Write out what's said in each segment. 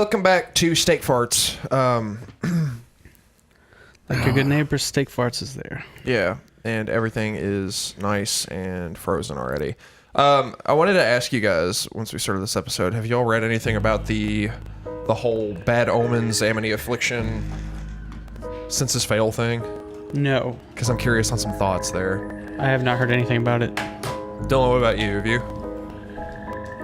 welcome back to Steak Farts. Like your good neighbor, Steak Farts is there. Yeah, and everything is nice and frozen already. I wanted to ask you guys, once we started this episode, have y'all read anything about the whole Bad Omens, Amity Affliction, Census Fail thing? No. Because I'm curious on some thoughts there. I have not heard anything about it. Dylan, what about you? Have you?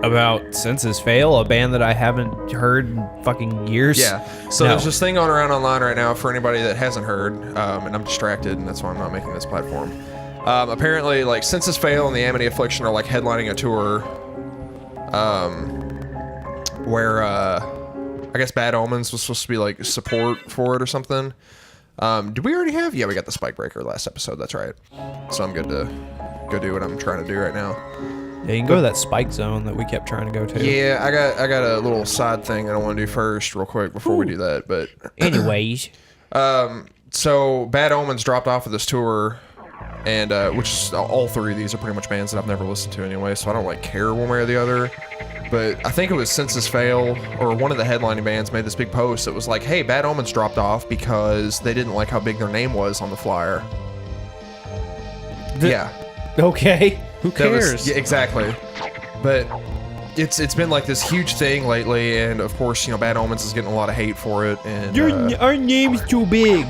About Census Fail, a band that I haven't heard in fucking years. Yeah. So there's this thing going around online right now for anybody that hasn't heard, and I'm distracted, and that's why I'm not making this platform. Apparently, like, Census Fail and the Amity Affliction are, like, headlining a tour where, I guess Bad Omens was supposed to be, like, support for it or something. Did we already have? Yeah, we got the Spike Breaker last episode. That's right. So I'm good to go do what I'm trying to do right now. Yeah, you can go to that Spike Zone that we kept trying to go to. Yeah, I got a little side thing that I want to do first, real quick, before we do that. But anyways, so Bad Omens dropped off of this tour, and which is, all three of these are pretty much bands that I've never listened to anyway, so I don't like care one way or the other. But I think it was Census Fail, or one of the headlining bands made this big post that was like, hey, Bad Omens dropped off because they didn't like how big their name was on the flyer. Yeah. Okay. Who cares? Yeah, exactly. But it's been like this huge thing lately, and of course, you know, Bad Omens is getting a lot of hate for it. And our name's too big.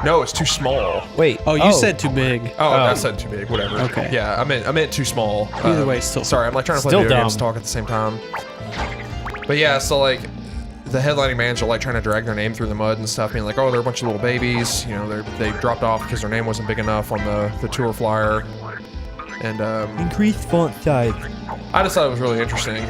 no, it's too small. Wait. Oh, you said too big. Oh, I said too big. Whatever. Okay. Yeah, I meant too small. Either way, still. Sorry, I'm like trying to play Still video dumb. games and talk at the same time. But yeah, so like the headlining bands are like trying to drag their name through the mud and stuff, being like, oh, they're a bunch of little babies. You know, they dropped off because their name wasn't big enough on the tour flyer. And Increased font size. I just thought it was really interesting.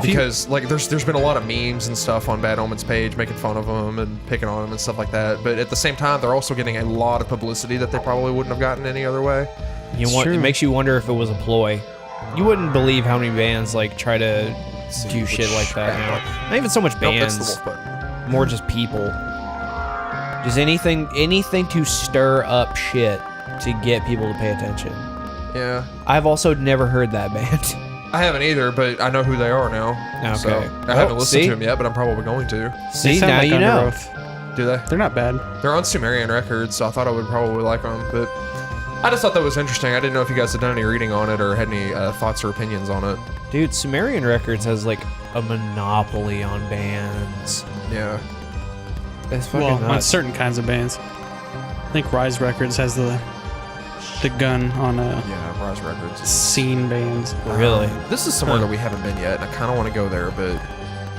Because like there's been a lot of memes and stuff on Bad Omens page making fun of them and picking on them and stuff like that, but at the same time they're also getting a lot of publicity that they probably wouldn't have gotten any other way. It makes you wonder if it was a ploy. You wouldn't believe how many bands like try to do shit like that now. Not even so much bands, That's the wolf button. more just people. Just anything to stir up shit to get people to pay attention. Yeah, I've also never heard that band. I haven't either, but I know who they are now. Okay. So I haven't listened to them yet, but I'm probably going to. They See, sound now like you know. Underoath. Do they? They're not bad. They're on Sumerian Records, so I thought I would probably like them, but I just thought that was interesting. I didn't know if you guys had done any reading on it or had any thoughts or opinions on it. Dude, Sumerian Records has like a monopoly on bands. Yeah. It's fucking Well, on nuts. certain kinds of bands. I think Rise Records has the gun on Yeah, Rise Records. scene bands. Really? This is somewhere that we haven't been yet, and I kind of want to go there, but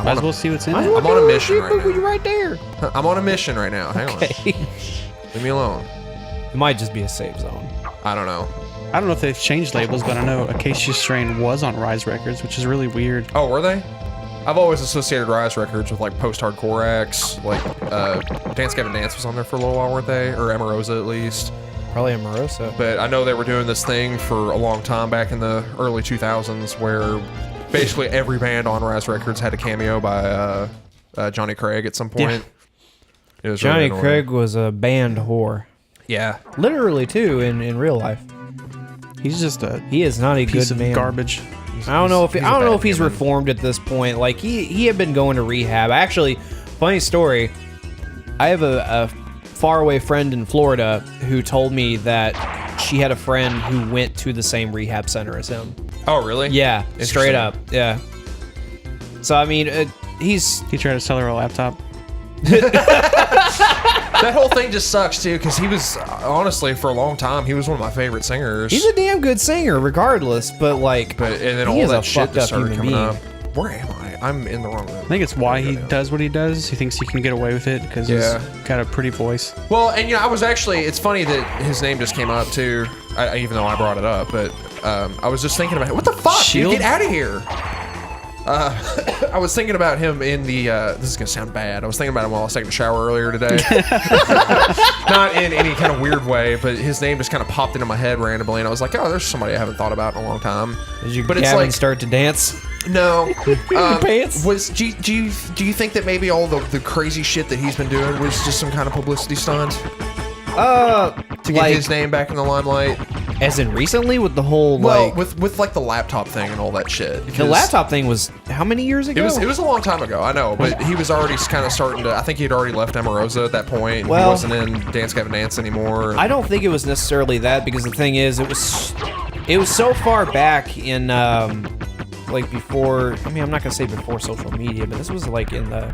Might as well see what's in it. I'm on a mission right now. right there. I'm on a mission right now. Hang Okay. on. Leave me alone. It might just be a safe zone. I don't know. I don't know if they've changed labels, but I know Acacia Strain was on Rise Records, which is really weird. Oh, were they? I've always associated Rise Records with like post-hardcore acts. Like Dance Gavin Dance was on there for a little while, weren't they? Or Amarosa at least. Probably Amorosa. But I know they were doing this thing for a long time back in the early 2000s where basically every band on Rise Records had a cameo by Johnny Craig at some point. Yeah. It was Johnny really annoying. Craig was a band whore. Yeah. Literally, too, in real life. He's just a He is not a piece good of man. garbage. I don't know if he's human. reformed at this point. Like he had been going to rehab. Actually, funny story. I have a faraway friend in Florida who told me that she had a friend who went to the same rehab center as him. Oh, really? Yeah, straight up. Yeah. So I mean, He tried to sell her a laptop. That whole thing just sucks too, because he was honestly for a long time he was one of my favorite singers. he's a damn good singer, regardless. But like, and then he all is a that shit fucked that up started human coming being. up. Where am I? I'm in the wrong room. I think it's why he does what he does. He thinks he can get away with it because he's got a pretty voice. Well, and you know, I was actually. It's funny that his name just came up too, even though I brought it up. But I was just thinking about it. What the fuck? Dude, Shield? get out of here! I was thinking about him in the. This is gonna sound bad. I was thinking about him while I was taking a shower earlier today. Not in any kind of weird way, but his name just kind of popped into my head randomly, and I was like, "Oh, there's somebody I haven't thought about in a long time." did you But Gavin it's like start to dance? no. Pants? Do you think that maybe all the crazy shit that he's been doing was just some kind of publicity stunt To to get his name back in the limelight? As in recently with the whole Well, like with like the laptop thing and all that shit. the because laptop thing was how many years ago? It was a long time ago, I know, but he was already kind of starting to. I think he'd already left Emarosa at that point. Well, he wasn't in Dance Gavin Dance anymore. I don't think it was necessarily that because the thing is, it was so far back in like before. I mean, I'm not gonna say before social media, but this was like in the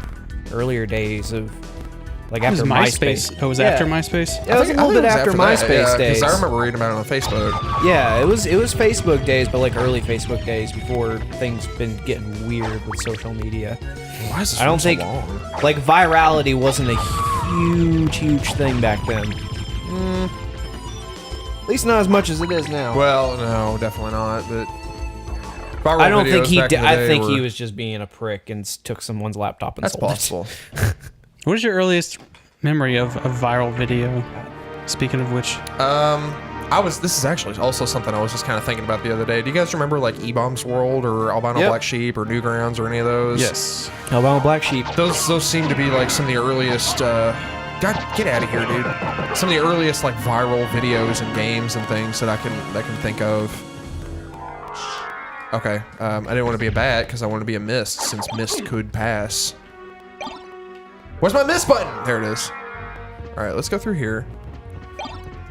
earlier days of like It was after MySpace. Oh, it was after MySpace? Yeah, it was a little bit after MySpace days. Because I remember reading about it on Facebook. Yeah, it was Facebook days, but like early Facebook days before things been getting weird with social media. Why is this I don't room so think long? like virality wasn't a huge thing back then. At least not as much as it is now. Well, no, definitely not. But viral I don't think videos he back did. in the I day think he were- was just being a prick and took someone's laptop and That's sold it. possible. What is your earliest memory of a viral video? Speaking of which, This is actually also something I was just kind of thinking about the other day. Do you guys remember like E-Bombs World or Albino Yep. Black Sheep or Newgrounds or any of those? yes. Alabama Black Sheep. Those seem to be like some of the earliest. God, get out of here, dude! Some of the earliest like viral videos and games and things that I can think of. Okay, I didn't want to be a bat because I wanted to be a mist since mist could pass. Where's my mist button? There it is. All right, let's go through here.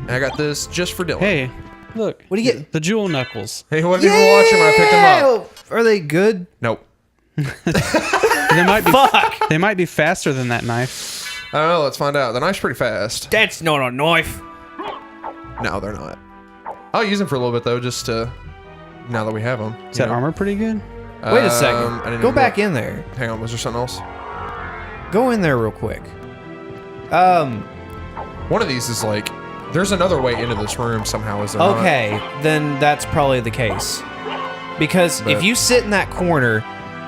And I got this just for Dylan. Hey, look. What do you get? The Jewel Knuckles. Hey, who wasn't even watching when I picked him up? Are they good? Nope. They might be. Fuck. They might be faster than that knife. I don't know. Let's find out. The knife's pretty fast. That's not a knife. No, they're not. I'll use them for a little bit though, just to. Now that we have them. Is that armor pretty good? Wait a I second. didn't Go even back look. in there. Hang on. Was there something else? Go in there real quick. One of these is like. There's another way into this room somehow. Is there not? Okay, then that's probably the case. Because But- if you sit in that corner,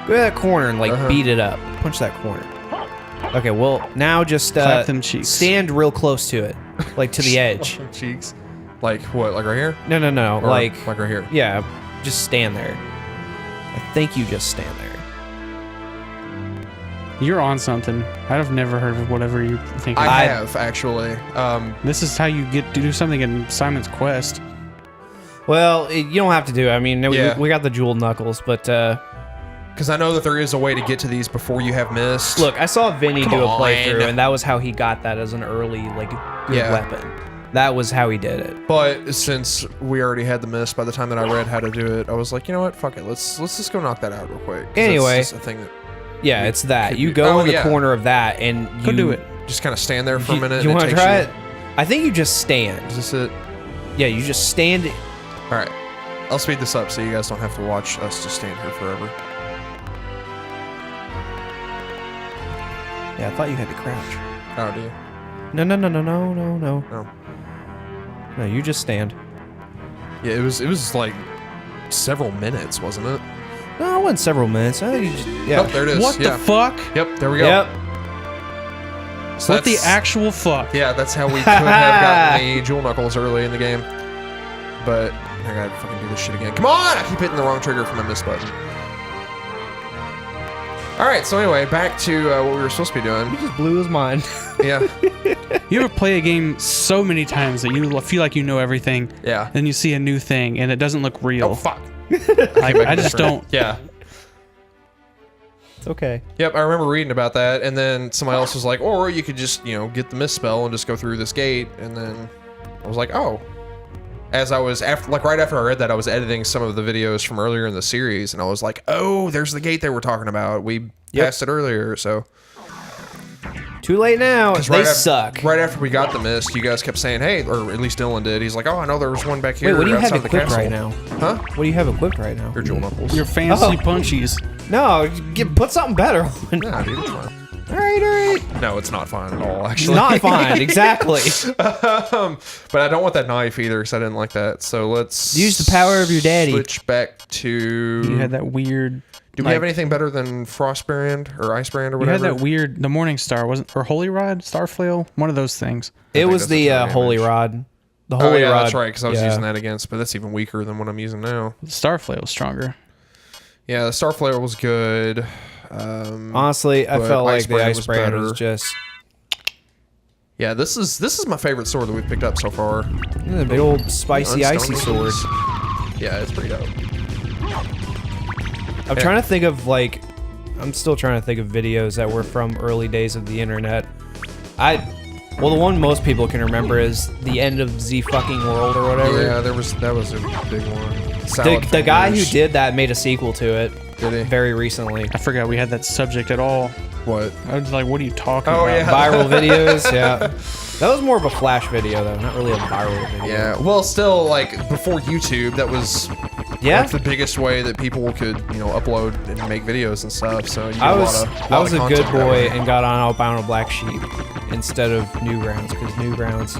go to that corner and like Uh-huh. beat it up. Punch that corner. Okay, well now just Clap them cheeks. stand real close to it, like to the edge. Cheeks. Like what? Like right here? No, Or like right here. yeah, just stand there. I think you just stand there. You're on something. I've never heard of whatever you're thinking. I have actually. This is how you get to do something in Simon's Quest. Well, you don't have to do it. I mean, Yeah. we got the jeweled knuckles, but Because I know that there is a way to get to these before you have mist. look, I saw Vinny Come do a on. playthrough, and that was how he got that as an early like good Yeah. weapon. That was how he did it. But since we already had the mist by the time that I read how to do it, I was like, you know what? Fuck it. Let's just go knock that out real quick. 'Cause Anyway. that's just a thing that Yeah, it's that. could You be- go Oh, in the yeah. corner of that, and you Go do it. just kind of stand there for a minute. You and want to takes try you- it? I think you just stand. Is this it? Yeah, you just stand. All right. I'll speed this up so you guys don't have to watch us just stand here forever. Yeah, I thought you had to crouch. Oh, do you? No. No. No, you just stand. Yeah, it was like several minutes, wasn't it? No, it wasn't several minutes. I think you just, yeah. Oh, there it is. What yeah. the fuck? Yep, there we go. Yep. So What the that's- actual fuck? Yeah, that's how we could have gotten the jewel knuckles early in the game. But I gotta fucking do this shit again. Come on! I keep hitting the wrong trigger for my miss button. Alright, so anyway, back to what we were supposed to be doing. You just blew his mind. Yeah. You ever play a game so many times that you feel like you know everything, Yeah. then you see a new thing and it doesn't look real? Oh, fuck. Like, I just don't. Yeah. It's okay. Yep, I remember reading about that, and then somebody else was like, or you could just, get the misspell and just go through this gate, and then I was like, oh. As I was, right after I read that, I was editing some of the videos from earlier in the series, and I was like, oh, there's the gate they were talking about. We passed it earlier, so. Too late now. They Right suck. Right after we got the mist, you guys kept saying, hey, or at least Dylan did. He's like, oh, I know there was one back here. Wait, what do you have outside the equipped castle." right now? Huh? What do you have equipped right now? Your jewel knuckles. Your fancy Oh. punchies. No, put something better on. Nah, dude, it's fine. All right. No, it's not fine at all, actually. Not fine. Exactly. But I don't want that knife either, because I didn't like that. So let's Use the power of your daddy. Switch back to. You had that weird. Do we have anything better than Frostbrand or Icebrand or You had whatever? that weird. The Morning Star wasn't, or Holy Rod, Starflail, one of those things. It think was that's the the true holy damage. rod. The Oh holy yeah, rod. that's right. Because I was Yeah. using that against, but that's even weaker than what I'm using now. Starflail was stronger. Yeah, the Starflare was good. Honestly, I But felt like the Icebrand ice was brand better. was just. Yeah, this is my favorite sword that we've picked up so far. Yeah, the big old spicy icy sword. Yeah, it's pretty dope. I'm trying to think of like, I'm still trying to think of videos that were from early days of the internet. Well, the one most people can remember is the end of Z fucking World or whatever. Yeah, that was a big one. The guy who did that made a sequel to it. Did he? Very recently. I forgot we had that subject at all. What? I was like, what are you talking Oh, about? yeah. Viral videos, yeah. That was more of a flash video though, not really a viral video. Yeah, well, still, like, before YouTube, that was Yeah. like the biggest way that people could, upload and make videos and stuff. So you I get was a good content that boy way. and got on Albino Black Sheep instead of Newgrounds because Newgrounds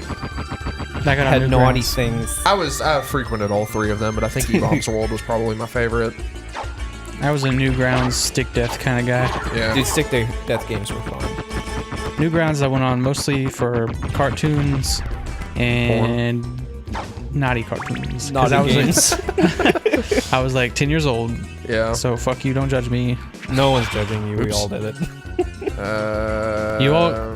I got had on naughty Newgrounds. things. I frequented all three of them, but I think Edom's World was probably my favorite. I was a Newgrounds stick death kind of guy. Yeah. Dude, stick to death games were fun. Newgrounds I went on mostly for cartoons and naughty cartoons. 'Cause Naughty I was games. I was like 10 years old, Yeah. so fuck you, don't judge me. No one's judging you. We Oops. all did it.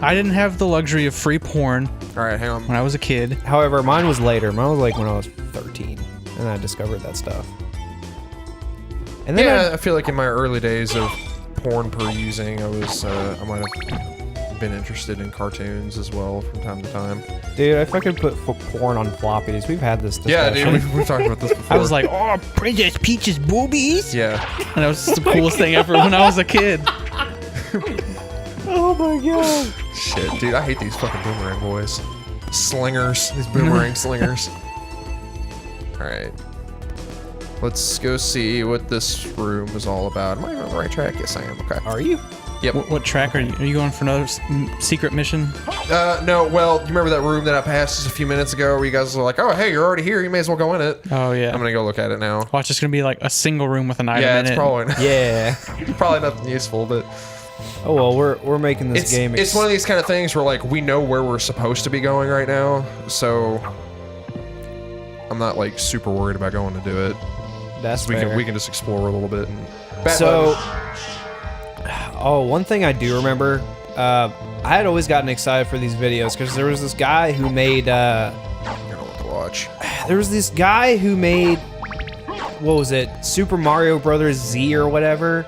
I didn't have the luxury of free porn All right, hang on. when I was a kid. However, mine was later. Mine was like when I was 13, and I discovered that stuff. And then Yeah, I feel like in my early days of porn perusing, I might have been interested in cartoons as well from time to time. dude, if I could put porn on floppies, we've had this Yeah, discussion. dude, we've talked about this before. I was like, oh, Princess Peach's boobies. yeah. And that was the coolest thing ever when I was a kid. Oh my god. Shit, dude, I hate these fucking boomerang boys. Slingers, these boomerang slingers. Alright. Let's go see what this room is all about. Am I on the right track? Yes, I am. Okay. Are you? Yep. What track are you? Are you going for another secret mission? No, well, you remember that room that I passed just a few minutes ago where you guys were like, oh, hey, you're already here. You may as well go in it. Oh yeah. I'm going to go look at it now. Watch, it's gonna be like a single room with an item Yeah, in it's it. probably, Yeah. probably nothing useful, but Oh well, we're making this game. it's one of these kind of things where, like, we know where we're supposed to be going right now, so I'm not, like, super worried about going to do it. That's We fair. can just explore a little bit. And So, one thing I do remember, I had always gotten excited for these videos because there was this guy who made, I don't know what to watch. there was this guy who made, what was it, Super Mario Brothers Z or whatever,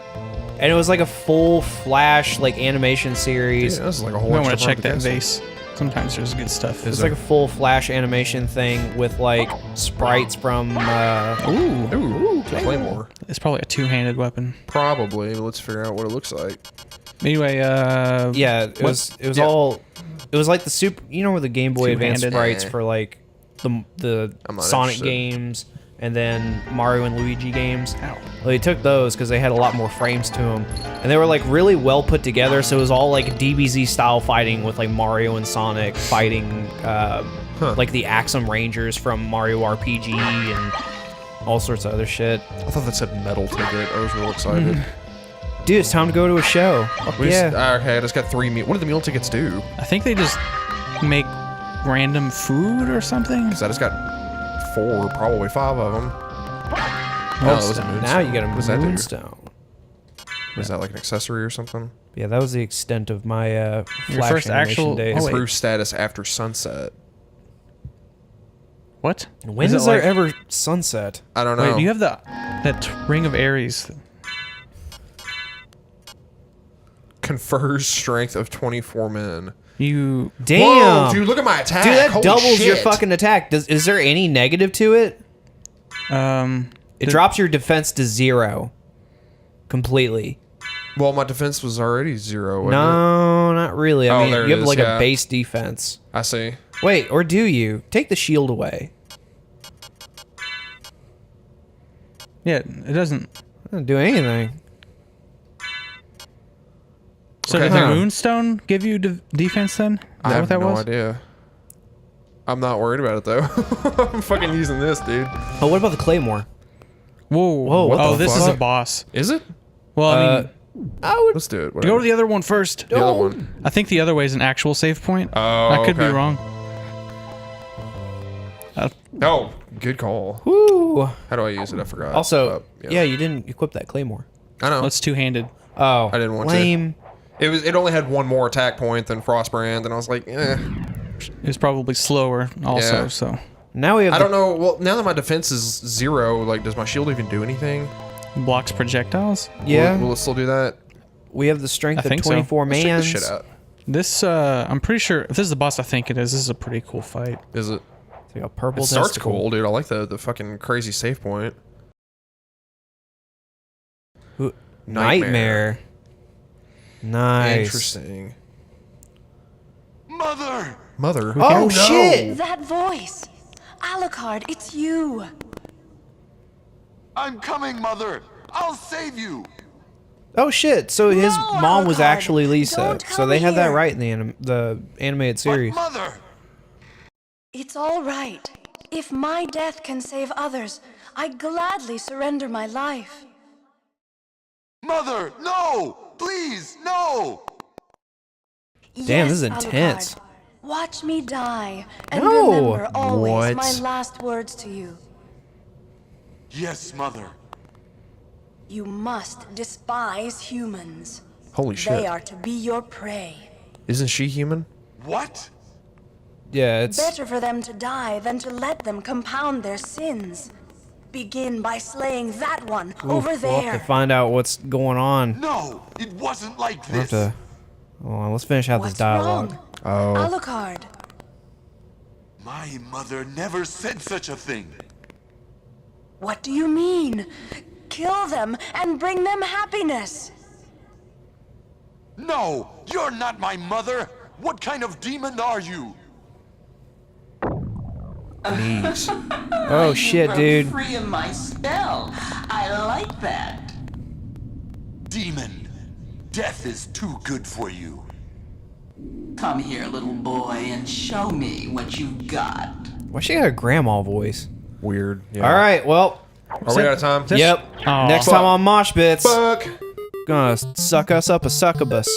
and it was like a full flash like animation series. Yeah, this is like a whole You might want extra to check part of that the vase. Sometimes there's good stuff. It's like a full flash animation thing with like sprites from. castle. Ooh, Claymore. It's probably a two-handed weapon. Probably. Let's figure out what it looks like. Anyway, Yeah, it was Yeah. all. It was like the super. You know where the Game Boy Advance Two-handed. sprites for like the I'm not Sonic interested. games and then Mario and Luigi games. Ow. Well, they took those because they had a lot more frames to them, and they were like really well put together. So it was all like DBZ style fighting with like Mario and Sonic fighting, like the Axum Rangers from Mario RPG and all sorts of other shit. I thought that said metal ticket. I was real excited. Dude, it's time to go to a show. Fuck yeah. Okay, I just got 3 meal. What do the meal tickets do? I think they just make random food or something. Because I just got 4, probably 5 of them. Oh, it was a moonstone. Now you get a What does that do? moonstone. Was that like an accessory or something? Yeah, that was the extent of my Your Flash first animation actual- days. oh, wait. Improve status after sunset. What? When Is it is there like- ever sunset? I don't know. Wait, do you have that Ring of Ares? Confers strength of 24 men. You Damn, Whoa, dude, look at my attack. Dude, that Holy doubles your shit. fucking attack. Is there any negative to it? It drops your defense to 0. Completely. Well, my defense was already 0. Wasn't No, not really. I Oh, mean, there it you have is, like yeah. a base defense. it? I see. Wait, or do you? Take the shield away. yeah, it doesn't. Doesn't do anything. So Okay. did the Huh. Moonstone give you defense then? Is I that have what that no was? idea. I'm not worried about it though. I'm fucking using this, dude. Oh, what about the Claymore? Whoa. Whoa, what Oh, the this is a fuck? boss. Is it? Well, I mean, I would. Let's do it. go Whatever. to the other one first. The other one. I think the other way is an actual save point. Oh, I could be okay. wrong. Oh, good call. Woo. How do I use it? I forgot. Also, But, yeah, you didn't equip that Claymore. I know. It's two-handed. Oh, I didn't want to. lame. It only had one more attack point than Frostbrand, and I was like, eh. is probably slower also. Yeah. So Now we have. I don't know. Well, now that my defense is 0, like, does my shield even do anything? blocks projectiles. Yeah, Will it still do that? we have the strength I of think so. 24 Let's check mans. this shit out. This I'm pretty sure if this is the boss I think it is. This is a pretty cool fight. Is it? It's like a purple It starts testicle. cool, dude. I like the fucking crazy save point. Ooh, Nightmare. Nice. Interesting. Mother! Mother. Oh, no. shit! That voice! Alucard, it's you! I'm coming, Mother! I'll save you! Oh shit! So his No, mom was Alucard, actually Lisa. don't So come they had that here. right in the animated series. But Mother! It's all right. If my death can save others, I gladly surrender my life. Mother! No! Please, no! Damn, this is Yes, intense. Alucard, watch me die, and No. remember always What? my last words to you. Yes, Mother. You must despise humans. Holy shit. They are to be your prey. Isn't she human? What? Yeah, it's Better for them to die than to let them compound their sins. Begin by slaying that one over we'll there. have to find out what's going on. No! It wasn't like We'll have this! to. Hold on, let's finish out this What's dialogue. wrong? Oh. Alucard, My mother never said such a thing! what do you mean? Kill them and bring them happiness. No! You're not my mother! What kind of demon are you? Knees. Oh shit, dude. Free of my spell. I like that. Demon! Death is too good for you. Come here, little boy, and show me what you've got. Why she got a grandma voice? Weird. Yeah. All right, well. Are we out of time? Yep. Aw. Next time on Mosh Bits, Fuck. gonna suck us up a succubus.